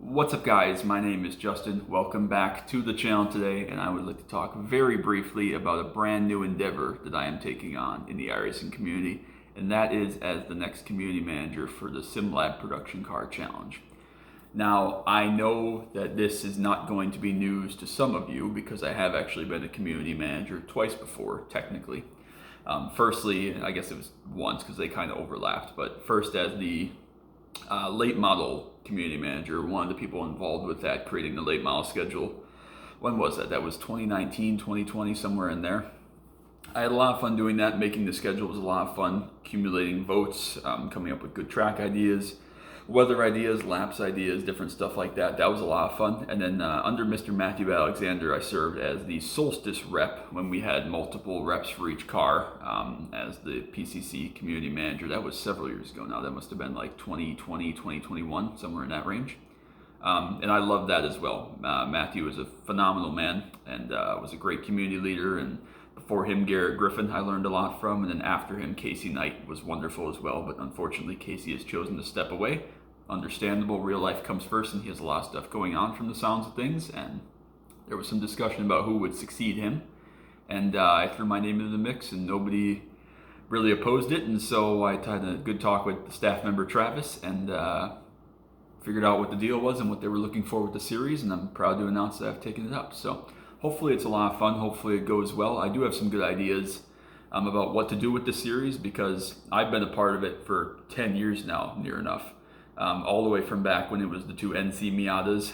What's up guys, my name is Justin. Welcome back to the channel today, and I would like to talk very briefly about a brand new endeavor that I am taking on in the iRacing community, and that is as the next community manager for the SimLab Production Car Challenge. Now, I know that this is not going to be news to some of you because I have actually been a community manager twice before, technically. Firstly, I guess it was once because they kind of overlapped, but first as the late model community manager, one of the people involved with that, creating the late model schedule. When was that? That was 2019, 2020, somewhere in there. I had a lot of fun doing that. Making the schedule was a lot of fun, accumulating votes, coming up with good track ideas, weather ideas, laps ideas, different stuff like that. That was a lot of fun. And then under Mr. Matthew Alexander, I served as the Solstice rep when we had multiple reps for each car as the PCC Community Manager. That was several years ago now. That must have been like 2020, 2021, somewhere in that range. And I love that as well. Matthew is a phenomenal man and was a great community leader. And before him, Garrett Griffin, I learned a lot from. And then after him, Casey Knight was wonderful as well. But unfortunately, Casey has chosen to step away. Understandable, real life comes first, and he has a lot of stuff going on from the sounds of things. And there was some discussion about who would succeed him. And I threw my name into the mix, and nobody really opposed it. And so I had a good talk with the staff member, Travis, and figured out what the deal was and what they were looking for with the series, and I'm proud to announce that I've taken it up. So hopefully it's a lot of fun. Hopefully it goes well. I do have some good ideas about what to do with the series because I've been a part of it for 10 years now, near enough. All the way from back when it was the two NC Miatas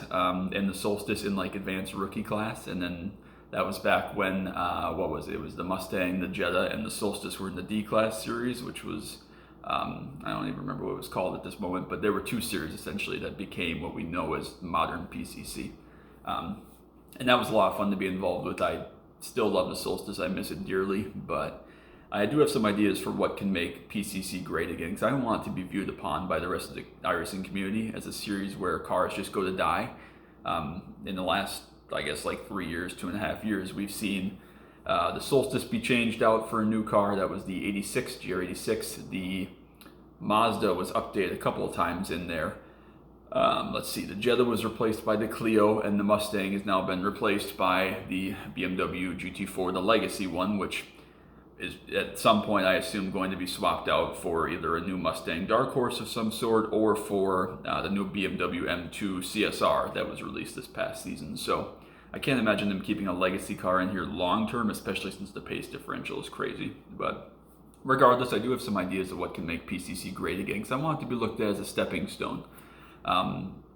and the Solstice in like advanced rookie class, and then that was back when what was it? It was the Mustang, the Jetta, and the Solstice were in the D class series, which was I don't even remember what it was called at this moment, but there were two series essentially that became what we know as modern PCC. And that was a lot of fun to be involved with. I still love the Solstice. I miss it dearly, but I do have some ideas for what can make PCC great again, because I don't want it to be viewed upon by the rest of the iRacing community as a series where cars just go to die. In the last, I guess, like 3 years, 2.5 years, we've seen the Solstice be changed out for a new car. That was the 86, GR86. The Mazda was updated a couple of times in there. Let's see, the Jetta was replaced by the Clio, and the Mustang has now been replaced by the BMW GT4, the Legacy one, which is at some point, I assume, going to be swapped out for either a new Mustang Dark Horse of some sort or for the new BMW M2 CSR that was released this past season. So I can't imagine them keeping a legacy car in here long term, especially since the pace differential is crazy. But regardless, I do have some ideas of what can make PCC great again, because I want it to be looked at as a stepping stone.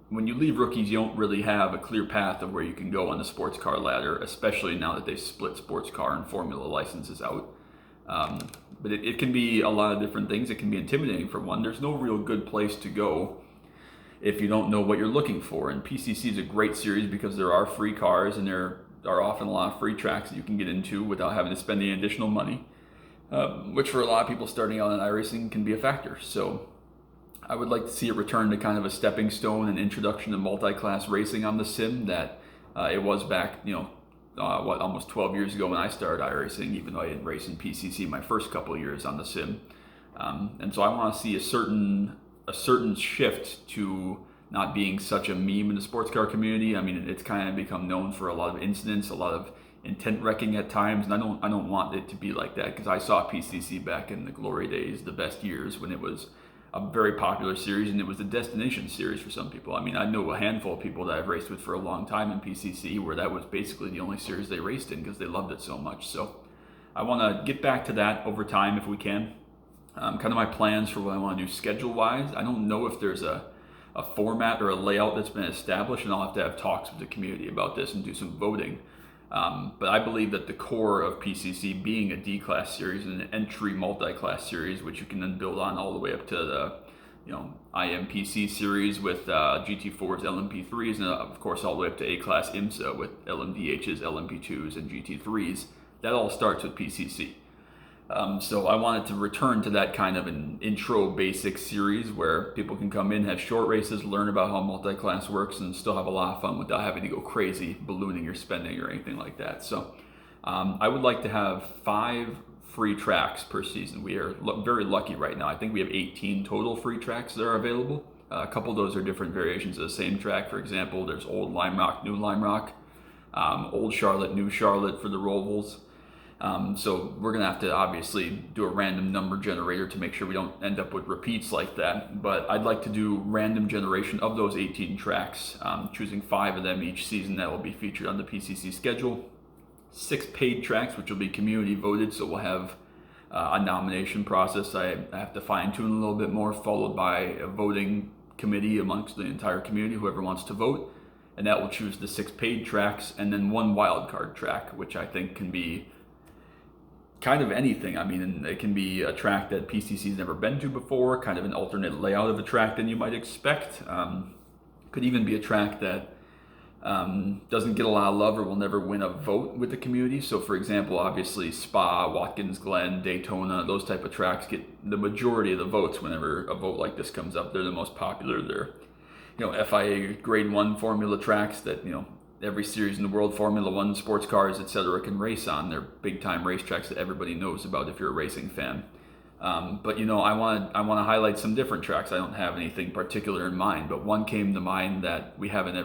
When you leave rookies, you don't really have a clear path of where you can go on the sports car ladder, especially now that they've split sports car and formula licenses out. But it can be a lot of different things. It can be intimidating for one. There's no real good place to go if you don't know what you're looking for. And PCC is a great series because there are free cars and there are often a lot of free tracks that you can get into without having to spend any additional money, which for a lot of people starting out in iRacing can be a factor. So I would like to see it return to kind of a stepping stone and introduction to multi-class racing on the sim that it was back, almost 12 years ago when I started iRacing, even though I didn't race in PCC my first couple of years on the sim. And so I want to see a certain shift to not being such a meme in the sports car community. I mean, it's kind of become known for a lot of incidents, a lot of intent wrecking at times, and I don't want it to be like that, because I saw PCC back in the glory days, the best years, when it was a very popular series, and it was a destination series for some people. I mean, I know a handful of people that I've raced with for a long time in PCC where that was basically the only series they raced in because they loved it so much. So I want to get back to that over time if we can. Kind of my plans for what I want to do schedule-wise. I don't know if there's a format or a layout that's been established, and I'll have to have talks with the community about this and do some voting. But I believe that the core of PCC being a D-class series and an entry multi-class series, which you can then build on all the way up to the IMPC series with GT4s, LMP3s, and of course all the way up to A-class IMSA with LMDHs, LMP2s, and GT3s. That all starts with PCC. So I wanted to return to that kind of an intro basic series where people can come in, have short races, learn about how multi-class works, and still have a lot of fun without having to go crazy ballooning your spending or anything like that. So I would like to have 5 free tracks per season. We are very lucky right now. I think we have 18 total free tracks that are available. A couple of those are different variations of the same track. For example, there's Old Lime Rock, New Lime Rock, Old Charlotte, New Charlotte for the Rovals. So we're going to have to obviously do a random number generator to make sure we don't end up with repeats like that. But I'd like to do random generation of those 18 tracks, choosing 5 of them each season that will be featured on the PCC schedule. 6 paid tracks, which will be community voted, so we'll have a nomination process I have to fine tune a little bit more, followed by a voting committee amongst the entire community, whoever wants to vote. And that will choose the 6 paid tracks and then 1 wildcard track, which I think can be kind of anything. I mean, it can be a track that PCC's never been to before, kind of an alternate layout of a track than you might expect. Could even be a track that doesn't get a lot of love or will never win a vote with the community. So for example, obviously Spa, Watkins Glen, Daytona, those type of tracks get the majority of the votes whenever a vote like this comes up. They're the most popular. They're, FIA grade 1 formula tracks that, every series in the world, Formula One, sports cars, etc., can race on. They're big time racetracks that everybody knows about if you're a racing fan. But I want to highlight some different tracks. I don't have anything particular in mind, but one came to mind that we haven't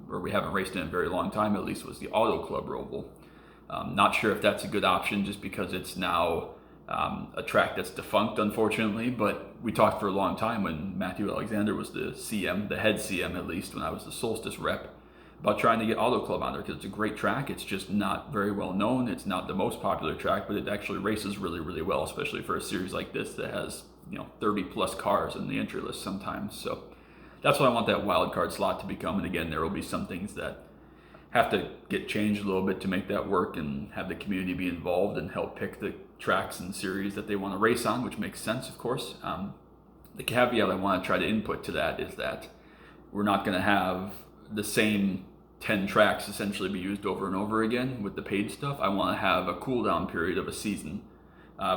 raced in a very long time, at least, was the Auto Club Roval. Not sure if that's a good option just because it's now a track that's defunct, unfortunately, but we talked for a long time when Matthew Alexander was the CM, the head CM at least, when I was the Solstice rep, about trying to get Auto Club on there because it's a great track. It's just not very well known. It's not the most popular track, but it actually races really, really well, especially for a series like this that has 30 plus cars in the entry list sometimes. So that's what I want that wild card slot to become. And again, there will be some things that have to get changed a little bit to make that work and have the community be involved and help pick the tracks and series that they want to race on, which makes sense, of course. The caveat I want to try to input to that is that we're not going to have the same 10 tracks essentially be used over and over again with the paid stuff. I want to have a cool down period of a season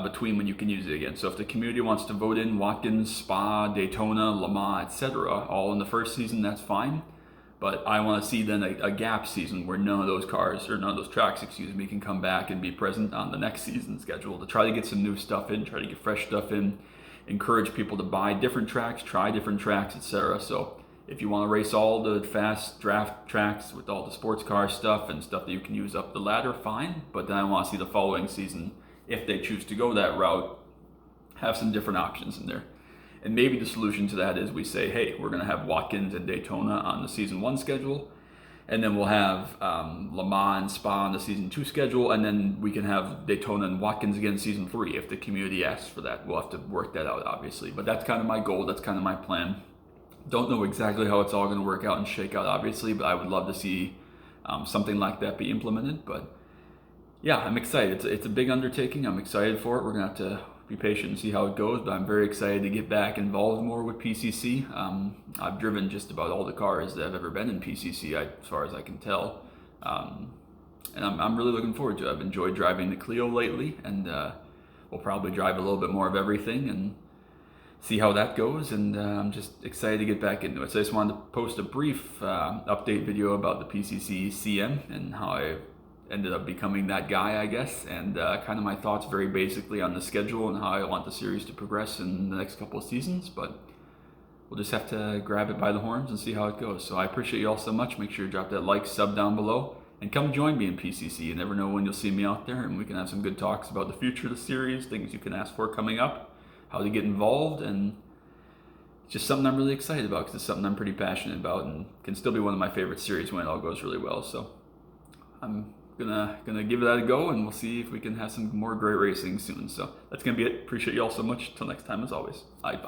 between when you can use it again. So if the community wants to vote in Watkins, Spa, Daytona, Le Mans, etc., all in the first season, that's fine. But I want to see then a gap season where none of those tracks, can come back and be present on the next season schedule to try to get some new stuff in, try to get fresh stuff in, encourage people to buy different tracks, try different tracks, etc. So if you want to race all the fast draft tracks with all the sports car stuff and stuff that you can use up the ladder, fine. But then I want to see the following season, if they choose to go that route, have some different options in there. And maybe the solution to that is we say, hey, we're going to have Watkins and Daytona on the season 1 schedule, and then we'll have Le Mans and Spa on the season 2 schedule, and then we can have Daytona and Watkins again season 3 if the community asks for that. We'll have to work that out, obviously. But that's kind of my goal. That's kind of my plan. Don't know exactly how it's all going to work out and shake out, obviously, but I would love to see something like that be implemented. But yeah, I'm excited. It's a big undertaking. I'm excited for it. We're going to have to be patient and see how it goes, but I'm very excited to get back involved more with PCC. I've driven just about all the cars that have ever been in PCC, as far as I can tell. And I'm really looking forward to it. I've enjoyed driving the Clio lately, and we'll probably drive a little bit more of everything and see how that goes, and I'm just excited to get back into it. So I just wanted to post a brief update video about the PCC CM and how I ended up becoming that guy, I guess, and kind of my thoughts very basically on the schedule and how I want the series to progress in the next couple of seasons, but we'll just have to grab it by the horns and see how it goes. So I appreciate you all so much. Make sure you drop that like, sub down below, and come join me in PCC. You never know when you'll see me out there, and we can have some good talks about the future of the series, things you can ask for coming up, how to get involved, and it's just something I'm really excited about because it's something I'm pretty passionate about and can still be one of my favorite series when it all goes really well. So I'm gonna give that a go, and we'll see if we can have some more great racing soon. So that's gonna be it. Appreciate you all so much. Till next time, as always. Bye.